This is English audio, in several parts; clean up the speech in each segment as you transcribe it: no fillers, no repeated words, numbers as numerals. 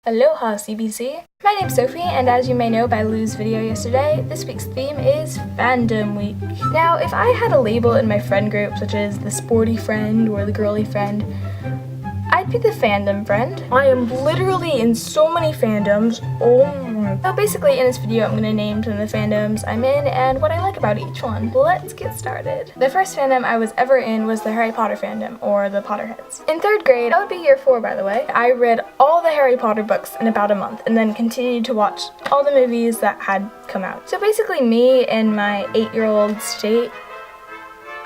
Aloha CBC! My name's Sophie, and as you may know by Lou's video yesterday, this week's theme is Fandom Week. Now, if I had a label in my friend group, such as the sporty friend or the girly friend, I'd be the fandom friend. I am literally in so many fandoms. Oh my. So basically in this video I'm going to name some of the fandoms I'm in and what I like about each one. Let's get started. The first fandom I was ever in was the Harry Potter fandom, or the Potterheads. In 3rd grade, that would be year 4 by the way, I read all the Harry Potter books in about a month and then continued to watch all the movies that had come out. So basically me in my 8-year-old state,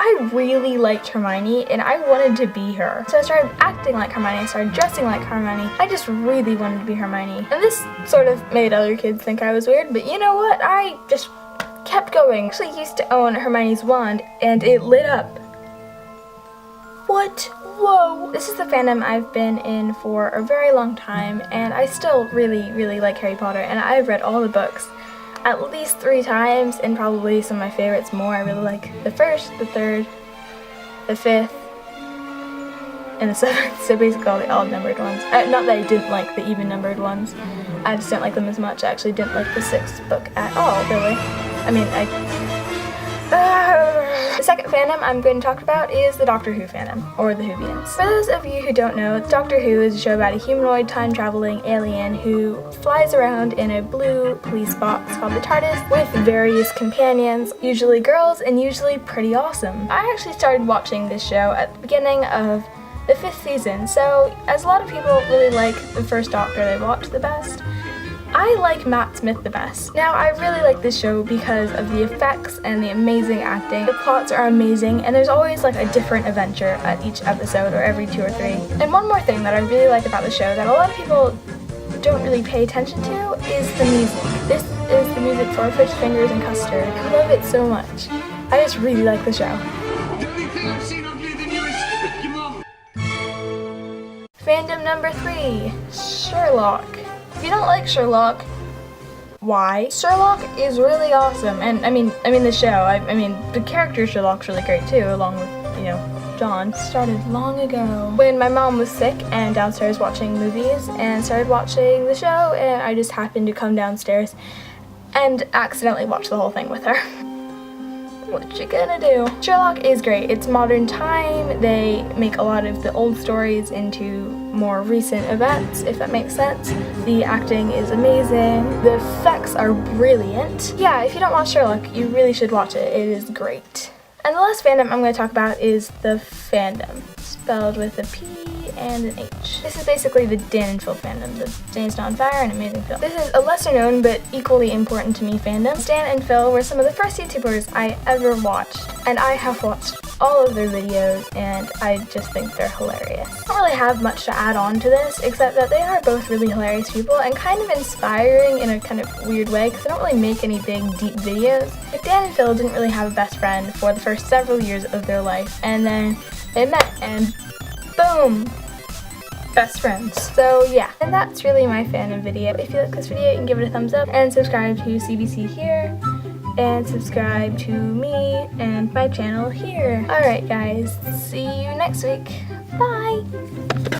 I really liked Hermione and I wanted to be her. So I started acting like Hermione, I started dressing like Hermione. I just really wanted to be Hermione. And this sort of made other kids think I was weird, but you know what? I just kept going. I actually used to own Hermione's wand and it lit up. What? Whoa! This is the fandom I've been in for a very long time and I still really like Harry Potter and I've read all the books at least 3 times, and probably some of my favorites more. I really like the 1st, the 3rd, the 5th, and the 7th, so basically all the odd-numbered ones. Not that I didn't like the even-numbered ones, I just didn't like them as much. I actually didn't like the 6th book at all, really. I mean, The second fandom I'm going to talk about is the Doctor Who fandom, or the Whovians. For those of you who don't know, Doctor Who is a show about a humanoid time-traveling alien who flies around in a blue police box called the TARDIS with various companions, usually girls and usually pretty awesome. I actually started watching this show at the beginning of the 5th season, so as a lot of people really like the first Doctor they watch the best, I like Matt Smith the best. Now, I really like this show because of the effects and the amazing acting. The plots are amazing, and there's always like a different adventure at each episode or every 2 or 3. And one more thing that I really like about the show that a lot of people don't really pay attention to is the music. This is the music for Fish Fingers and Custard. I love it so much. I just really like the show. Fandom number 3, Sherlock. If you don't like Sherlock, why? Sherlock is really awesome, and I mean the show. I mean the character Sherlock's really great too, along with, you know, John. Started long ago when my mom was sick and downstairs watching movies and started watching the show, and I just happened to come downstairs and accidentally watch the whole thing with her. What you gonna do? Sherlock is great. It's modern time. They make a lot of the old stories into more recent events, if that makes sense. The acting is amazing. The effects are brilliant. Yeah, if you don't watch Sherlock, you really should watch it. It is great. And the last fandom I'm going to talk about is the Fandom, spelled with a P and an H. This is basically the Dan and Phil fandom, the Dane's Not on Fire and Amazing Phil. This is a lesser known but equally important to me fandom. Dan and Phil were some of the first YouTubers I ever watched, and I have watched all of their videos and I just think they're hilarious. I don't really have much to add on to this except that they are both really hilarious people and kind of inspiring in a kind of weird way because they don't really make any big deep videos. Like Dan and Phil didn't really have a best friend for the first several years of their life, and then they met and boom! Best friends. So yeah, and that's really my fandom video. If you like this video, you can give it a thumbs up and subscribe to CBC here and subscribe to me and my channel here. Alright guys, see you next week. Bye!